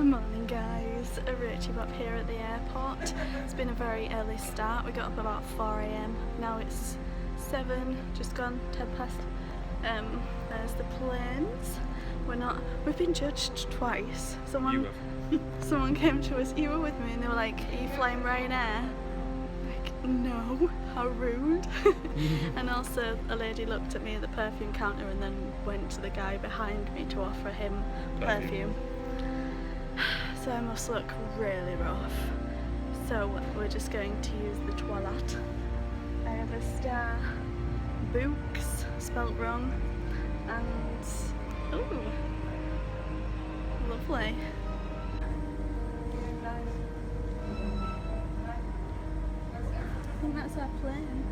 Morning guys, Richie up here at the airport. It's been a very early start. We got up about 4 AM. Now it's 7, just gone 10 past. There's the planes. We've been judged twice. Someone came to us, you were with me, and they were like, are you flying Ryanair? Like, no, how rude. And also a lady looked at me at the perfume counter and then went to the guy behind me to offer him perfume. So I must look really rough. So we're just going to use the toilet. I have a star books, spelt wrong, and ooh, lovely. I think that's our plane.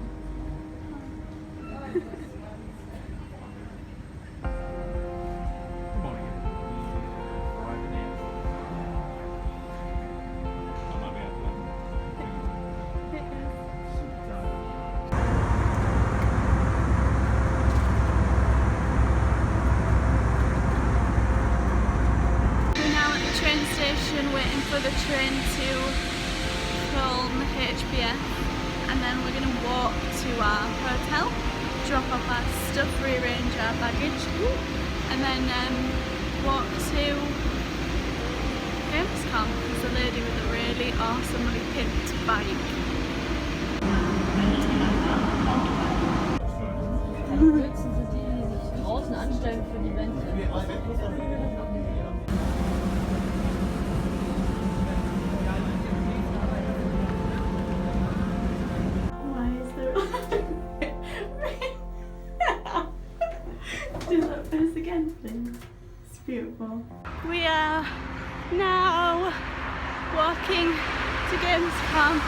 Waiting for the train to from HBF, and then we're going to walk to our hotel, drop off our stuff, rearrange our baggage, and then walk to Gamescom. There's a lady with a really awesomely pimped bike. Do that face again, please. It's beautiful. We are now walking to Gamescom.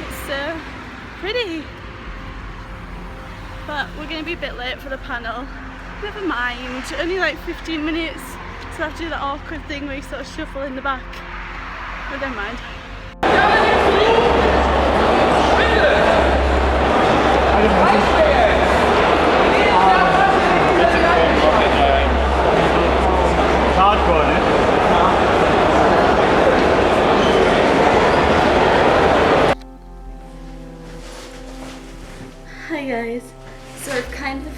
It's so pretty. But we're going to be a bit late for the panel. Never mind, only like 15 minutes. So I have to do that awkward thing where you sort of shuffle in the back. But never mind. Hi guys, so I've kind of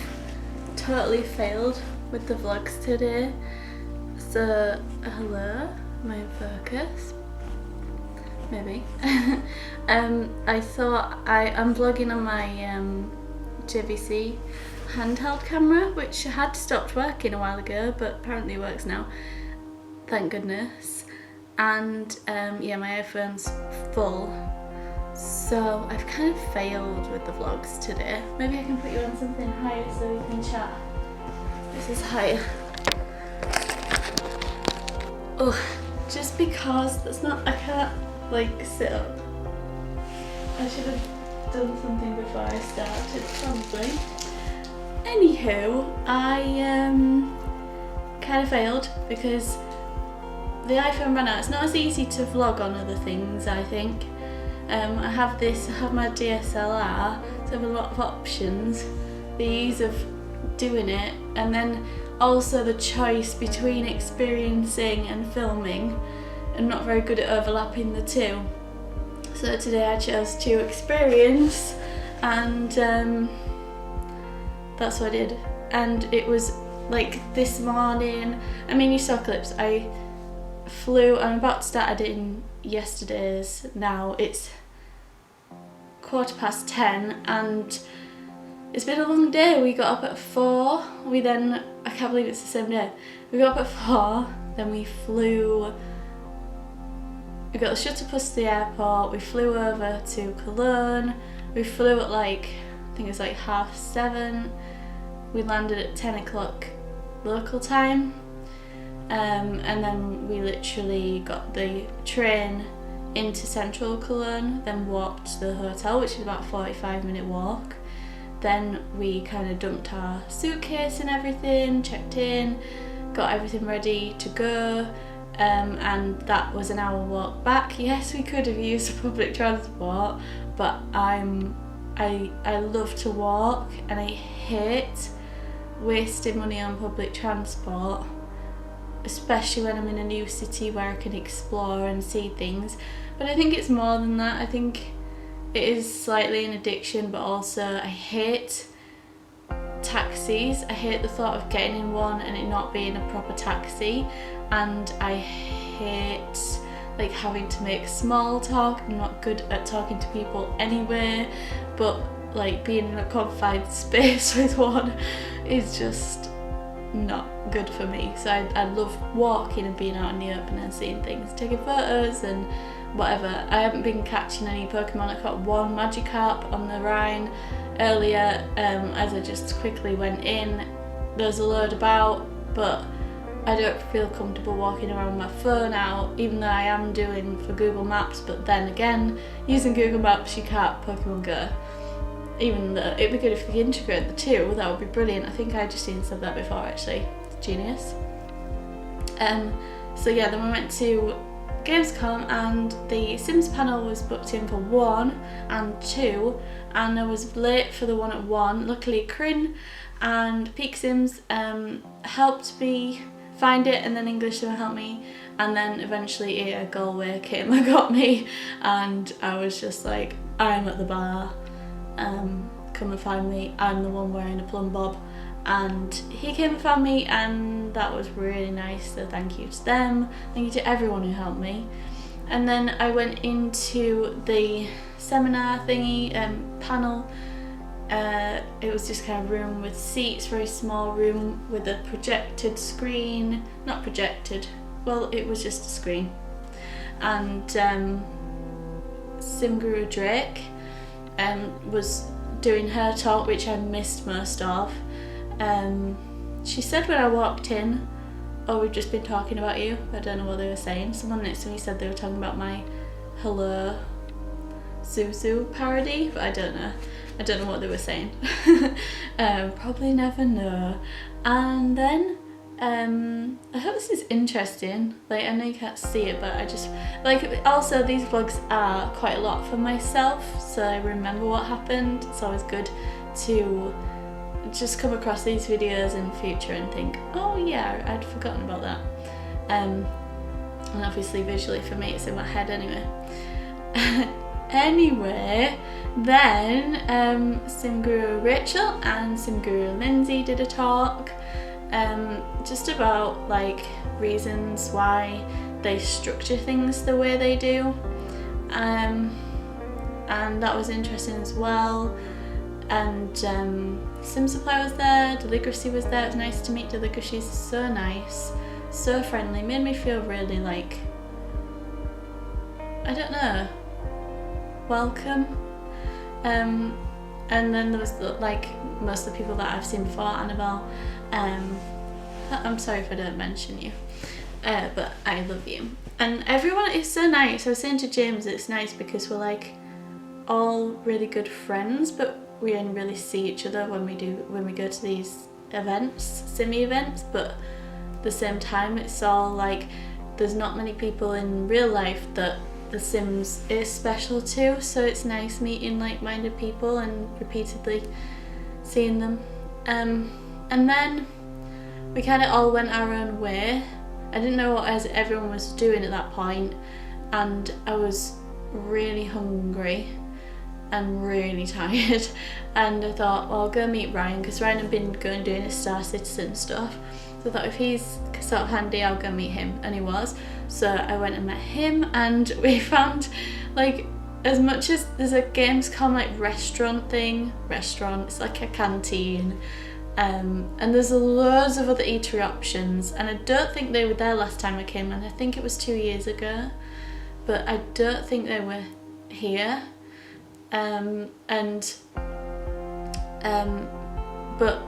totally failed with the vlogs today. So hello, my focus, maybe. I thought I'm vlogging on my JVC handheld camera, which had stopped working a while ago, but apparently it works now, thank goodness. And yeah, my iPhone's full. So I've kind of failed with the vlogs today. Maybe I can put you on something higher so we can chat. This is higher. Oh, just because that's not, I can't like sit up. I should have done something before I started, probably. Anywho, I kind of failed because the iPhone ran out. It's not as easy to vlog on other things, I think. I have my DSLR, so I have a lot of options, the ease of doing it, and then also the choice between experiencing and filming. I'm not very good at overlapping the two. So today I chose to experience, and that's what I did. And it was like this morning, I mean you saw clips, I'm about to start editing yesterday's now. It's 10:15 and it's been a long day. We got up at 4, I can't believe it's the same day. We got up at 4, then we got the shuttle bus to the airport, we flew over to Cologne, we flew at like, I think it was like 7:30, we landed at 10 o'clock local time. And then we literally got the train into central Cologne, then walked to the hotel, which is about a 45-minute walk. Then we kind of dumped our suitcase and everything, checked in, got everything ready to go, and that was an hour walk back. Yes, we could have used public transport, but I love to walk and I hate wasting money on public transport. especially when I'm in a new city where I can explore and see things. But I think it's more than that. I think it is slightly an addiction, but also I hate taxis. I hate the thought of getting in one and it not being a proper taxi, and I hate like having to make small talk. I'm not good at talking to people anyway, but like being in a confined space with one is just not good for me. So I love walking and being out in the open and seeing things, taking photos and whatever. I haven't been catching any Pokemon. I caught one Magikarp on the Rhine earlier, as I just quickly went in. There's a load about, but I don't feel comfortable walking around with my phone out, even though I am doing for Google Maps. But then again, using Google Maps, you can't Pokemon Go. Even though it'd be good if we could integrate the two, that would be brilliant. I think I just even said that before actually. Genius. So yeah, then we went to Gamescom and the Sims panel was booked in for 1 and 2, and I was late for the one at 1. Luckily Corinne and Peak Sims helped me find it, and then English Sim helped me, and then eventually Galway came and got me, and I was just like, I'm at the bar, come and find me. I'm the one wearing a plum bob, and he came and found me, and that was really nice, so thank you to them, thank you to everyone who helped me. And then I went into the seminar thingy panel. It was just kind of room with seats, very small room with a projected screen, not projected, well it was just a screen, and Simguru Drake was doing her talk, which I missed most of. She said when I walked in, oh, we've just been talking about you. I don't know what they were saying. Someone next to me said they were talking about my Hello Suzu parody, but I don't know what they were saying. Probably never know. And then I hope this is interesting. Like, I know you can't see it, but I just like, also these vlogs are quite a lot for myself, so I remember what happened. It's always good to just come across these videos in the future and think, oh yeah, I'd forgotten about that. And obviously visually for me it's in my head anyway. Anyway, then Simguru Rachel and Simguru Lindsay did a talk just about like reasons why they structure things the way they do, and that was interesting as well. And Sim Supply was there, Deligracy was there. It was nice to meet Deligracy. She's so nice, so friendly, made me feel really like, I don't know, welcome. And then there was like most of the people that I've seen before. Annabelle, I'm sorry if I don't mention you, but I love you. And everyone is so nice. I was saying to James, it's nice because we're like all really good friends, but we only really see each other when we go to these events, Simmy events. But at the same time, it's all like there's not many people in real life that The Sims is special to, so it's nice meeting like-minded people and repeatedly seeing them. And then we kind of all went our own way. I didn't know what everyone was doing at that point, and I was really hungry and really tired, and I thought, well, I'll go meet Ryan, because Ryan had been going doing his Star Citizen stuff, so I thought if he's sort of handy, I'll go meet him, and he was. So I went and met him, and we found, like, as much as there's a Gamescom like restaurant, it's like a canteen, and there's loads of other eatery options, and I don't think they were there last time I came, and I think it was 2 years ago, but I don't think they were here. But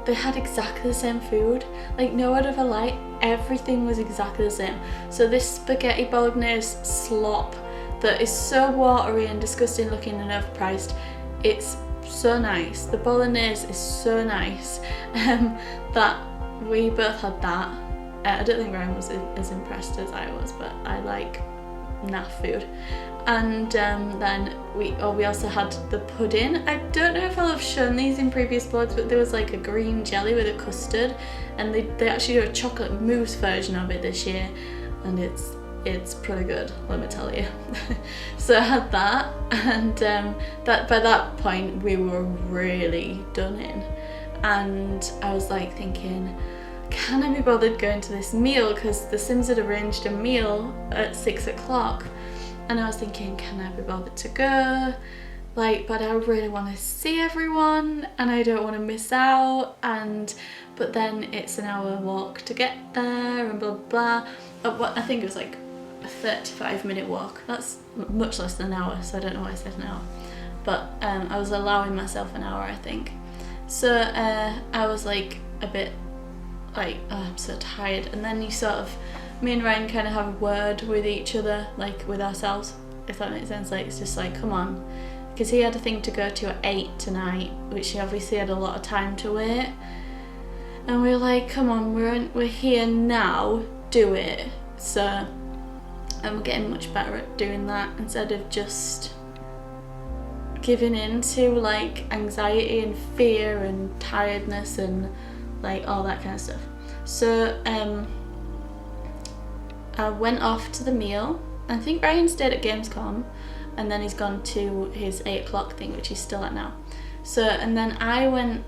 they had exactly the same food, like no word of a lie, everything was exactly the same. So this spaghetti bolognese slop that is so watery and disgusting looking and overpriced, it's so nice. The bolognese is so nice that we both had that. I don't think Ryan was as impressed as I was, but I like naff food. And then we also had the pudding. I don't know if I'll have shown these in previous vlogs, but there was like a green jelly with a custard, and they actually do a chocolate mousse version of it this year, and it's pretty good, let me tell you. So I had that, and that by that point we were really done in, and I was like thinking, can I be bothered going to this meal, because the Sims had arranged a meal at 6 o'clock. And I was thinking, can I be bothered to go? Like, but I really want to see everyone and I don't want to miss out. But then it's an hour walk to get there and blah, blah, blah. I think it was like a 35-minute walk. That's much less than an hour, so I don't know why I said an hour. But I was allowing myself an hour, I think. So I was like a bit like, oh, I'm so tired. And then me and Ryan kind of have a word with each other, like with ourselves, if that makes sense. Like, it's just like, come on, because he had a thing to go to at 8 tonight, which he obviously had a lot of time to wait, and we were like, come on, we're here now, do it. So, and we're getting much better at doing that, instead of just giving in to like anxiety and fear and tiredness and like all that kind of stuff. So I went off to the meal. I think Ryan stayed at Gamescom, and then he's gone to his 8 o'clock thing, which he's still at now. So, and then I went,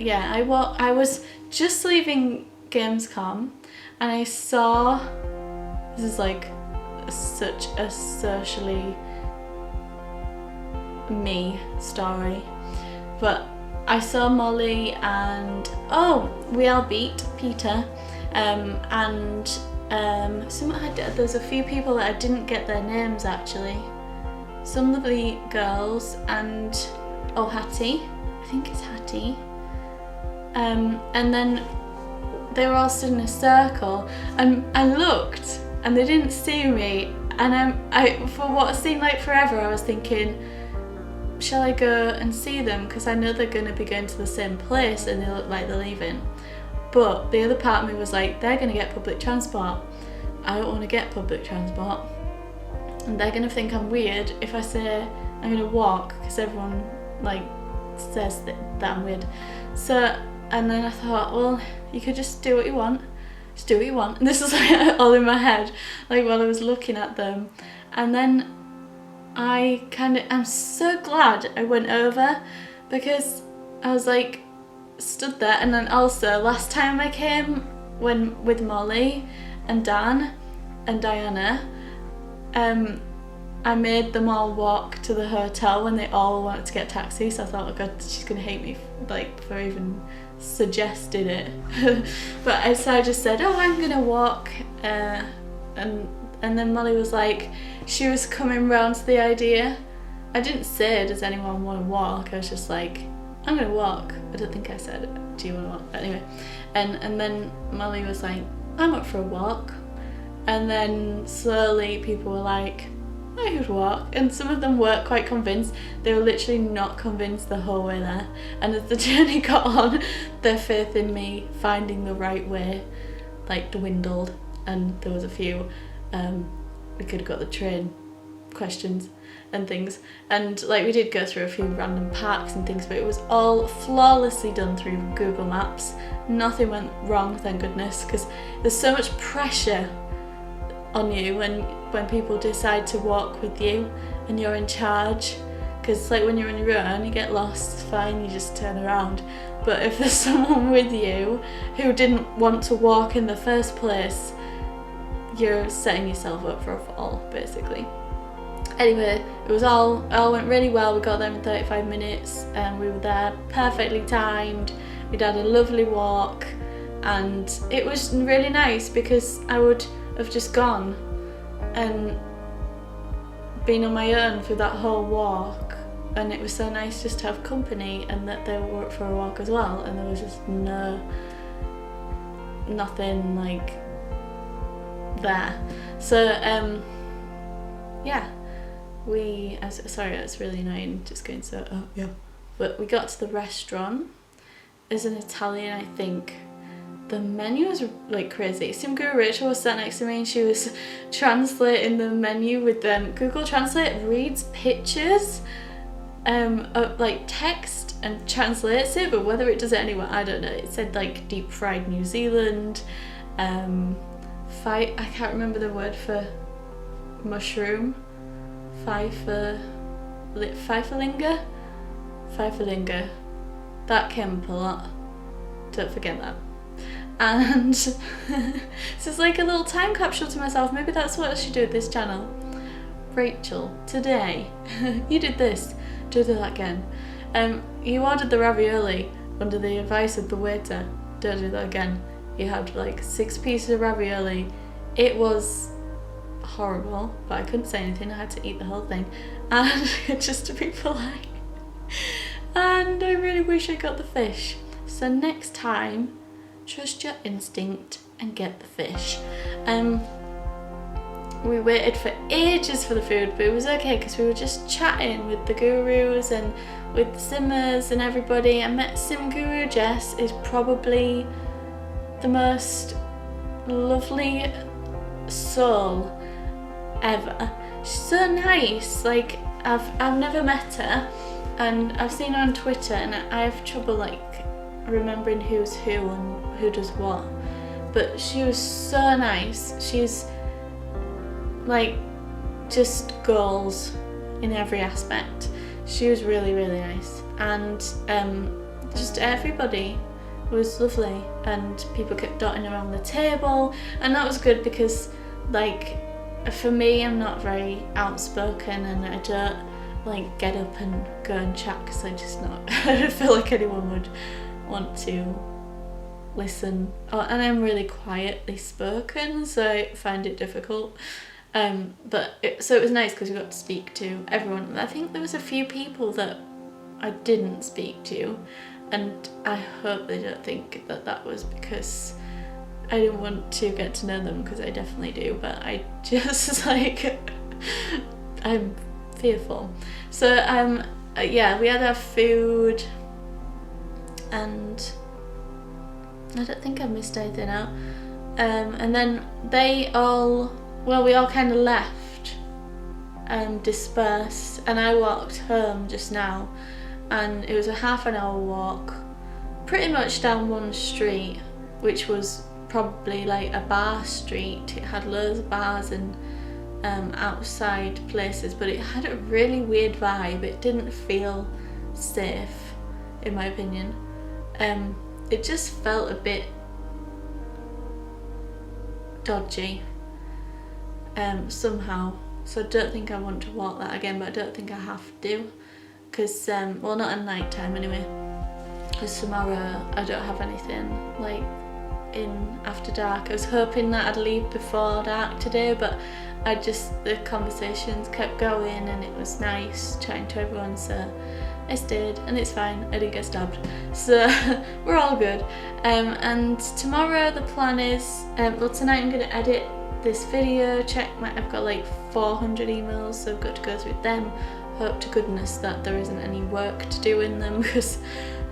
I was just leaving Gamescom, and I saw, this is like such a socially me story, but I saw Molly and, we all beat Peter, and there's a few people that I didn't get their names actually. Some of the girls and Hattie, I think it's Hattie. And then they were all stood in a circle, and I looked and they didn't see me, and for what seemed like forever I was thinking, shall I go and see them, because I know they're going to be going to the same place and they look like they're leaving. But the other part of me was like, they're going to get public transport. I don't want to get public transport. And they're going to think I'm weird if I say I'm going to walk, because everyone like says that I'm weird. So, and then I thought, well, you could just do what you want. Just do what you want. And this was like all in my head, like while I was looking at them. And then I'm so glad I went over, because I was like, stood there. And then also last time I came with Molly and Dan and Diana, I made them all walk to the hotel when they all wanted to get taxis. So I thought, oh god, she's gonna hate me for even suggesting it. But so I just said, I'm gonna walk, and then Molly was like, she was coming round to the idea. I didn't say, does anyone want to walk? I was just like, I'm gonna walk. I don't think I said, do you want to walk? But anyway, and then Molly was like, I'm up for a walk. And then slowly people were like, I could walk. And some of them weren't quite convinced. They were literally not convinced the whole way there. And as the journey got on, their faith in me finding the right way like dwindled. And there was a few, we could have got the train questions and things. And like we did go through a few random parks and things, but it was all flawlessly done through Google Maps. Nothing went wrong, thank goodness, because there's so much pressure on you when people decide to walk with you and you're in charge, because like when you're on your own you get lost, it's fine, you just turn around. But if there's someone with you who didn't want to walk in the first place, you're setting yourself up for a fall basically. Anyway, it all went really well. We got there in 35 minutes and we were there perfectly timed. We'd had a lovely walk and it was really nice, because I would have just gone and been on my own for that whole walk, and it was so nice just to have company and that they were up for a walk as well, and there was just nothing like there. So yeah, sorry, that's really annoying just going but we got to the restaurant. It's an Italian, I think, the menu was like crazy. Sim Guru Rachel was sat next to me and she was translating the menu with them. Google Translate reads pictures of like text and translates it, but whether it does it anywhere, I don't know. It said like deep fried New Zealand, I can't remember the word for mushroom, Pfeifferlinger. That came up a lot, don't forget that. And so it's like a little time capsule to myself. Maybe that's what I should do with this channel. Rachel, today you did this, do that again. You ordered the ravioli under the advice of the waiter, don't do that again. You had like 6 pieces of ravioli. It was horrible, but I couldn't say anything, I had to eat the whole thing, and just to be polite. And I really wish I got the fish. So next time, trust your instinct and get the fish. We waited for ages for the food, but it was okay because we were just chatting with the gurus and with the simmers and everybody. I met Sim Guru Jess, is probably the most lovely soul ever. She's so nice. Like I've never met her, and I've seen her on Twitter, and I have trouble like remembering who's who and who does what. But she was so nice. She's like just goals in every aspect. She was really, really nice, and just everybody was lovely, and people kept dotting around the table, and that was good because like for me, I'm not very outspoken and I don't like get up and go and chat because I just not I don't feel like anyone would want to listen, and I'm really quietly spoken, so I find it difficult. So it was nice because we got to speak to everyone. I think there was a few people that I didn't speak to, and I hope they don't think that that was because I didn't want to get to know them, because I definitely do, but I just like I'm fearful. So yeah, we had our food, and I don't think I missed anything out. And then we all kind of left, dispersed, and I walked home just now, and it was a half an hour walk, pretty much down one street, which was probably like a bar street. It had loads of bars and outside places, but it had a really weird vibe. It didn't feel safe, in my opinion. It just felt a bit dodgy somehow, so I don't think I want to walk that again, but I don't think I have to, because well, not at night time anyway, because tomorrow I don't have anything like in after dark. I was hoping that I'd leave before dark today, but the conversations kept going and it was nice chatting to everyone, so I stayed, and it's fine, I didn't get stabbed, so we're all good. And tomorrow the plan is, well, tonight I'm going to edit this video, I've got like 400 emails, so I've got to go through them. Hope to goodness that there isn't any work to do in them, because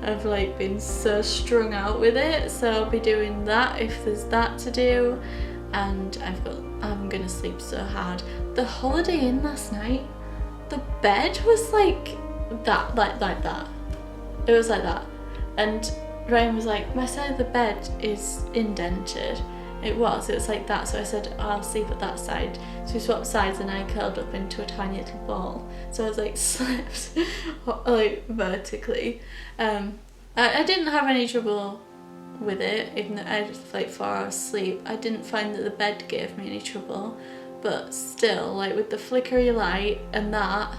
I've like been so strung out with it, so I'll be doing that if there's that to do. And I'm gonna sleep so hard. The Holiday Inn last night, the bed was like that, like that. It was like that, and Ryan was like, my side of the bed is indented. It was like that, so I said, I'll sleep at that side. So we swapped sides and I curled up into a tiny little ball. So I was like slept like vertically. I didn't have any trouble with it, even though I had like 4 hours sleep. I didn't find that the bed gave me any trouble, but still, like with the flickery light and that,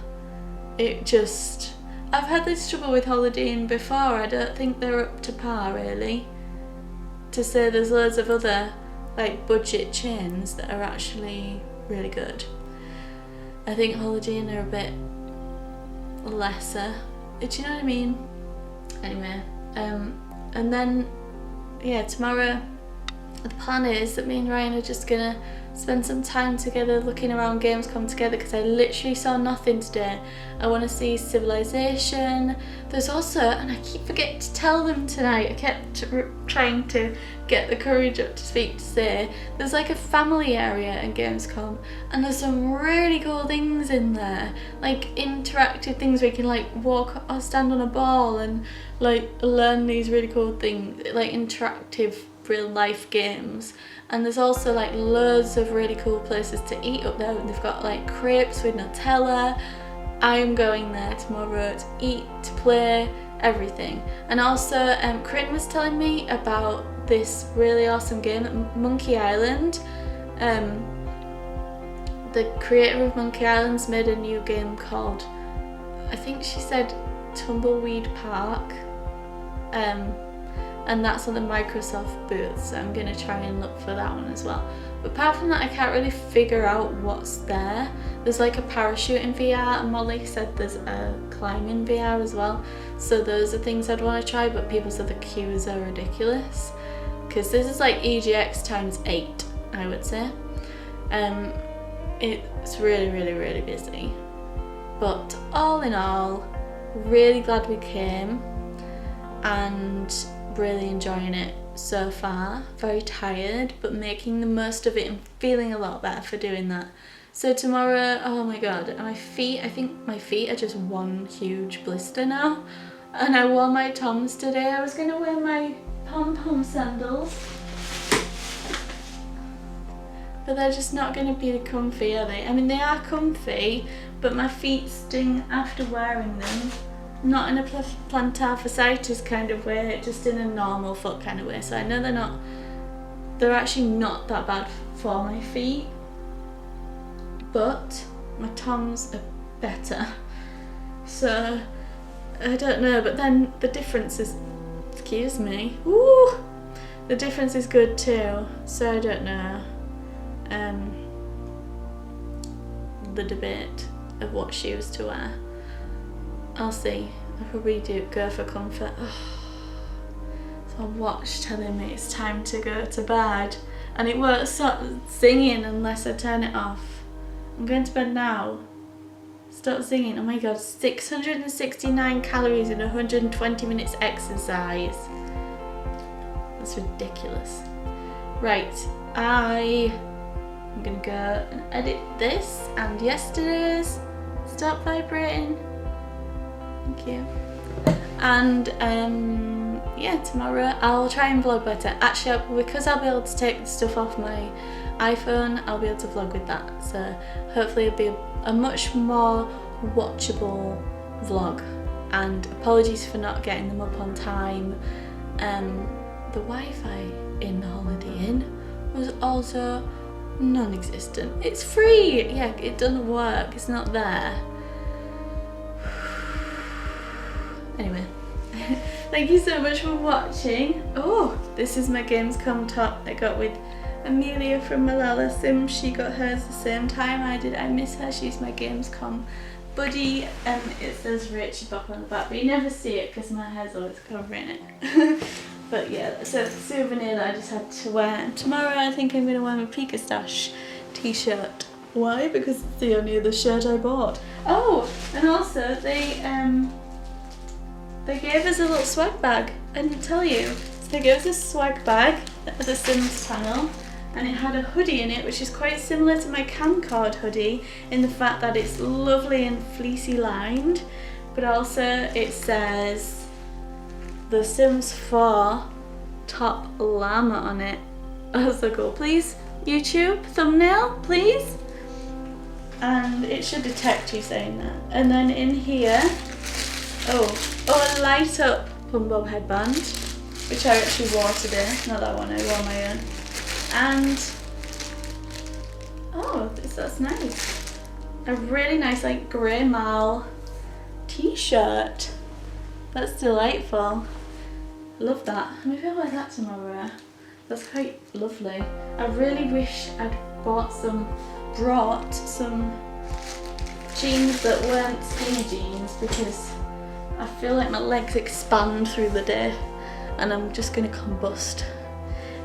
it just, I've had this trouble with Holiday Inn before. I don't think they're up to par really. To say there's loads of other like budget chains that are actually really good. I think Holiday Inn are a bit lesser. Do you know what I mean? Anyway, and then yeah, tomorrow the plan is that me and Ryan are just gonna spend some time together looking around Gamescom together, because I literally saw nothing today. I want to see Civilization. There's also, and I keep forgetting to tell them tonight, I kept trying to get the courage up to speak to say, there's like a family area in Gamescom, and there's some really cool things in there, like interactive things where you can like walk or stand on a ball and like learn these really cool things, like interactive real life games. And there's also like loads of really cool places to eat up there, and they've got like crepes with Nutella. I am going there tomorrow to eat, to play, everything. And also Corinne was telling me about this really awesome game at Monkey Island. The creator of Monkey Island's made a new game called, I think she said Tumbleweed Park. And that's on the Microsoft booth, so I'm going to try and look for that one as well. But apart from that, I can't really figure out what's there. There's like a parachuting VR, and Molly said there's a climbing VR as well. So those are things I'd want to try, but people said the queues are ridiculous. Because this is like EGX times 8, I would say. It's really, really, really busy. But all in all, really glad we came, and really enjoying it so far. Very tired, but making the most of it and feeling a lot better for doing that. So tomorrow, oh my god, my feet, I think my feet are just one huge blister now. And I wore my Toms today. I was going to wear my pom-pom sandals, but they're just not going to be comfy, are they? I mean, they are comfy, but my feet sting after wearing them. Not in a plantar fasciitis kind of way, just in a normal foot kind of way. So I know they're actually not that bad for my feet, but my Toms are better. So I don't know, but then the difference is, excuse me, woo, the difference is good too. So I don't know, the debate of what shoes to wear. I'll see. I'll probably go for comfort. So I'll watch telling me it's time to go to bed, and it won't stop singing unless I turn it off. I'm going to bed now. Stop singing. Oh my god, 669 calories in 120 minutes exercise. That's ridiculous. Right, I'm gonna go and edit this and yesterday's. Stop vibrating. Thank you. And yeah, tomorrow I'll try and vlog better. Actually, because I'll be able to take the stuff off my iPhone, I'll be able to vlog with that. So hopefully it'll be a much more watchable vlog. And apologies for not getting them up on time. The Wi-Fi in the Holiday Inn was also non-existent. It's free! Yeah, it doesn't work. It's not there. Anyway, thank you so much for watching. Oh, this is my Gamescom top I got with Amelia from Malala Sim. She got hers the same time I did. I miss her. She's my Gamescom buddy. It says Richie Bop on the back, but you never see it because my hair's always covering it. But yeah, so it's a souvenir that I just had to wear. And tomorrow I think I'm going to wear my Pika Stash t-shirt. Why? Because it's the only other shirt I bought. Oh, and also they gave us a little swag bag. I didn't tell you. So they gave us a swag bag at the Sims channel, and it had a hoodie in it, which is quite similar to my Camcord hoodie in the fact that it's lovely and fleecy lined, but also it says The Sims 4 Top Llama on it. Oh, so cool. Please, YouTube, thumbnail, please. And it should detect you saying that. And then in here, a light up Pumbo headband, which I actually wore today, not that one, I wore my own. And, oh, that's nice. A really nice like grey marl t-shirt. That's delightful. Love that. Maybe I'll wear that tomorrow. That's quite lovely. I really wish I'd brought some jeans that weren't skinny jeans, because I feel like my legs expand through the day and I'm just gonna combust.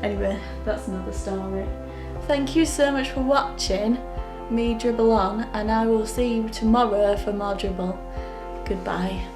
Anyway, that's another story. Thank you so much for watching me dribble on, and I will see you tomorrow for more dribble. Goodbye.